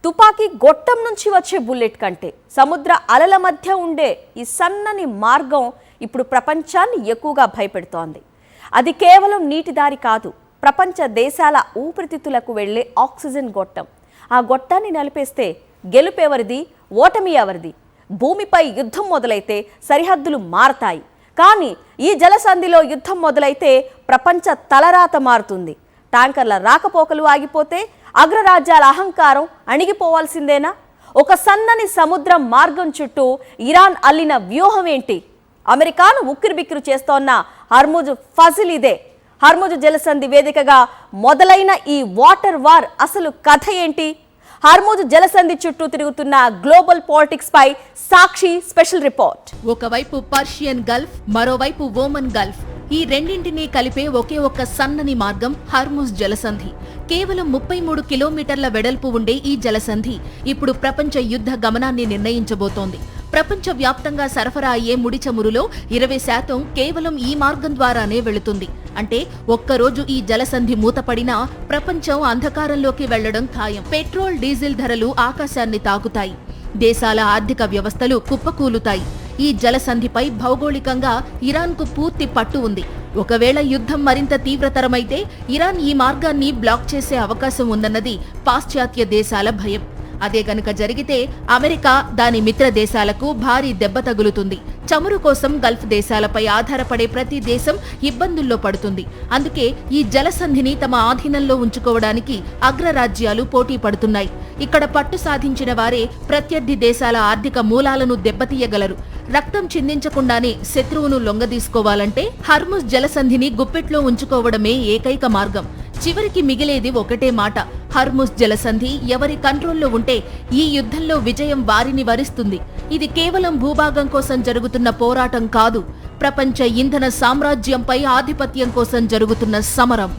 తుపాకీ గొట్టం నుంచి వచ్చే బుల్లెట్ కంటే సముద్ర అలల మధ్య ఉండే ఈ సన్నని మార్గం ఇప్పుడు ప్రపంచాన్ని ఎక్కువగా భయపెడుతోంది. అది కేవలం నీటి దారి కాదు, ప్రపంచ దేశాల ఊపిరితిత్తులకు వెళ్లే ఆక్సిజన్ గొట్టం. ఆ గొట్టాన్ని నలిపేస్తే గెలుపెవరిది, ఓటమి ఎవరిది? భూమిపై యుద్ధం మొదలైతే సరిహద్దులు మారతాయి, కానీ ఈ జలసంధిలో యుద్ధం మొదలైతే ప్రపంచ తలరాత మారుతుంది. ట్యాంకర్ల రాకపోకలు ఆగిపోతే అగ్రరాజ్యాల అహంకారం అణిగిపోవాల్సిందేనా? ఒక సన్నని సముద్ర మార్గం చుట్టూ ఇరాన్ అల్లిన వ్యూహం ఏంటి? అమెరికాను ఉక్కిరిబిక్కిరి చేస్తోన్న హర్ముజ్ ఫజిల్ ఇదే. హర్ముజ్ జలసంధి వేదికగా మొదలైన ఈ వాటర్ వార్ అసలు కథ ఏంటి? హర్ముజ్ జలసంధి చుట్టూ తిరుగుతున్న గ్లోబల్ పాలిటిక్స్ పై సాక్షి స్పెషల్ రిపోర్ట్. ఒకవైపు పర్షియన్ గల్ఫ్, మరోవైపు ఓమన్ గల్ఫ్. ఈ రెండింటినీ కలిపే ఒకే ఒక్క సన్నని మార్గం హర్ముజ్ జలసంధి. కేవలం 33 కిలోమీటర్ల వెడల్పు ఉండే ఈ జలసంధి ఇప్పుడు ప్రపంచ యుద్ధ గమనాన్ని నిర్ణయించబోతోంది. ప్రపంచ వ్యాప్తంగా సరఫరా అయ్యే ముడి చమురులో 20% కేవలం ఈ మార్గం ద్వారానే వెళుతుంది. అంటే ఒక్కరోజు ఈ జలసంధి మూతపడినా ప్రపంచం అంధకారంలోకి వెళ్లడం ఖాయం. పెట్రోల్, డీజిల్ ధరలు ఆకాశాన్ని తాకుతాయి. దేశాల ఆర్థిక వ్యవస్థలు కుప్పకూలుతాయి. ఈ జలసంధిపై భౌగోళికంగా ఇరాన్కు పూర్తి పట్టు ఉంది. ఒకవేళ యుద్ధం మరింత తీవ్రతరమైతే ఇరాన్ ఈ మార్గాన్ని బ్లాక్ చేసే అవకాశం ఉందన్నది పాశ్చాత్య దేశాల భయం. అదే గనుక జరిగితే అమెరికా, దాని మిత్ర దేశాలకు భారీ దెబ్బ తగులుతుంది. చమురు కోసం గల్ఫ్ దేశాలపై ఆధారపడే ప్రతి దేశం ఇబ్బందుల్లో పడుతుంది. అందుకే ఈ జలసంధిని తమ ఆధీనంలో ఉంచుకోవడానికి అగ్రరాజ్యాలు పోటీ పడుతున్నాయి. ఇక్కడ పట్టు సాధించిన వారే ప్రత్యర్థి దేశాల ఆర్థిక మూలాలను దెబ్బతీయగలరు. రక్తం చిందించకుండానే శత్రువును లొంగదీసుకోవాలంటే హర్ముజ్ జలసంధిని గుప్పెట్లో ఉంచుకోవడమే ఏకైక మార్గం. చివరికి మిగిలేది ఒకటే మాట: హర్ముజ్ జలసంధి ఎవరి కంట్రోల్లో ఉంటే ఈ యుద్ధంలో విజయం వారిని వరిస్తుంది. ఇది కేవలం భూభాగం కోసం జరుగుతున్న పోరాటం కాదు, ప్రపంచ ఇంధన సామ్రాజ్యంపై ఆధిపత్యం కోసం జరుగుతున్న సమరం.